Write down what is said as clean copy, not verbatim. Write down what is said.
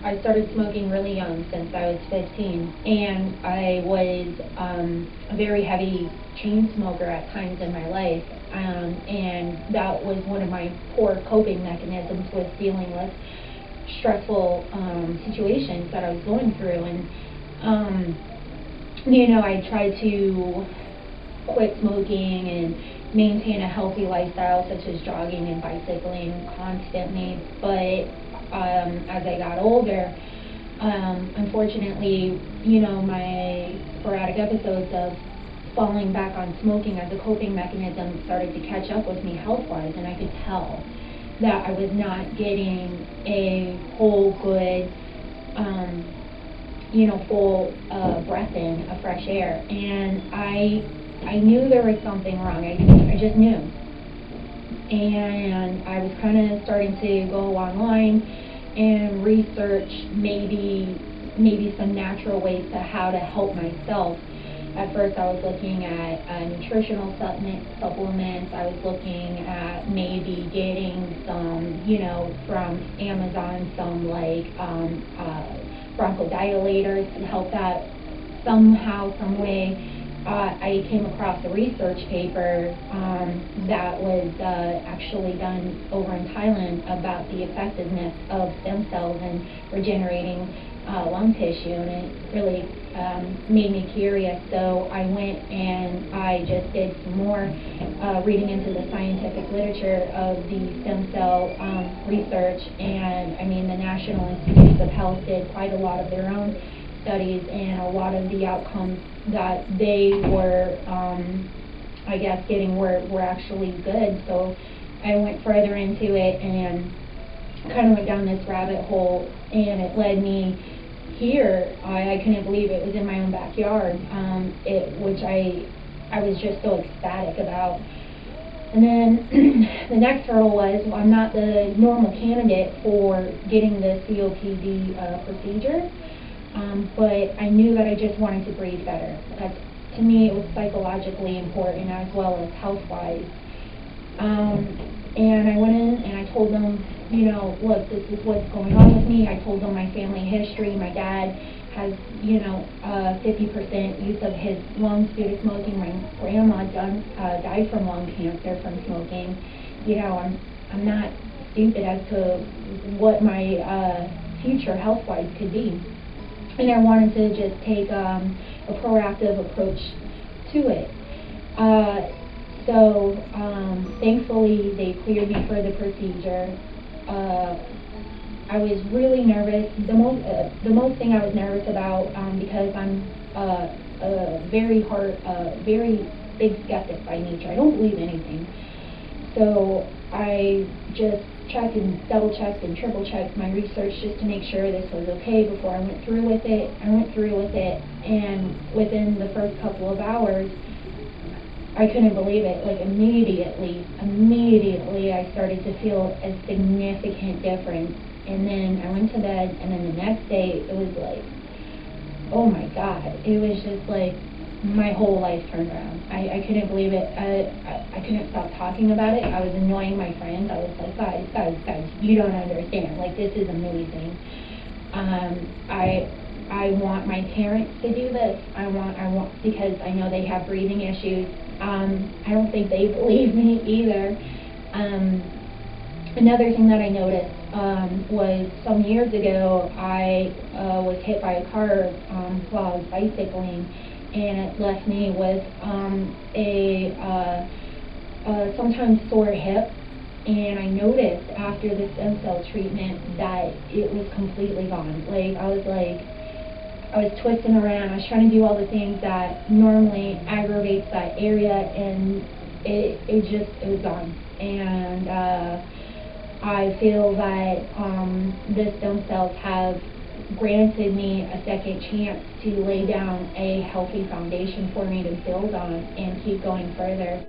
I started smoking really young, since I was 15, and I was a very heavy chain smoker at times in my life, and that was one of my poor coping mechanisms, was dealing with stressful situations that I was going through. And I tried to quit smoking and maintain a healthy lifestyle, such as jogging and bicycling constantly, but as I got older, unfortunately, my sporadic episodes of falling back on smoking as a coping mechanism started to catch up with me health-wise, and I could tell that I was not getting a whole good, full breath in of fresh air, and I knew there was something wrong. I just knew. And I was kind of starting to go online and research maybe some natural ways to how to help myself. At first I was looking at nutritional supplements. I was looking at maybe getting some, from Amazon, some like bronchodilators to help that somehow, some way. I came across a research paper that was actually done over in Thailand about the effectiveness of stem cells in regenerating lung tissue, and it really made me curious. So I went and I just did some more reading into the scientific literature of the stem cell research, and the National Institutes of Health did quite a lot of their own studies, and a lot of the outcomes that they were, getting were actually good. So I went further into it and kind of went down this rabbit hole, and it led me here. I couldn't believe it was in my own backyard, which I was just so ecstatic about. And then the next hurdle was, well, I'm not the normal candidate for getting the COPD procedure. But I knew that I just wanted to breathe better. To me, it was psychologically important as well as health-wise. And I went in and I told them, look, this is what's going on with me. I told them my family history. My dad has, 50% use of his lungs due to smoking. My grandma died from lung cancer from smoking. I'm not stupid as to what my future health-wise could be. And I wanted to just take a proactive approach to it. So thankfully, they cleared me for the procedure. I was really nervous. The most thing I was nervous about, because I'm a very big skeptic by nature. I don't believe anything. So I just checked and double-checked and triple-checked my research just to make sure this was okay before I went through with it. I went through with it, and within the first couple of hours, I couldn't believe it. Like immediately, I started to feel a significant difference. And then I went to bed, and then the next day, it was like, oh my God. It was just like my whole life turned around. I couldn't believe it. I couldn't stop talking about it. I was annoying my friends. I was like, guys, you don't understand. Like, this is amazing. I want my parents to do this. I want because I know they have breathing issues. I don't think they believe me either. Another thing that I noticed was some years ago, I was hit by a car while I was bicycling, and it left me with a sometimes sore hip. And I noticed after the stem cell treatment that it was completely gone. I was twisting around. I was trying to do all the things that normally aggravates that area, and it was gone. And I feel that the stem cells have granted me a second chance to lay down a healthy foundation for me to build on and keep going further.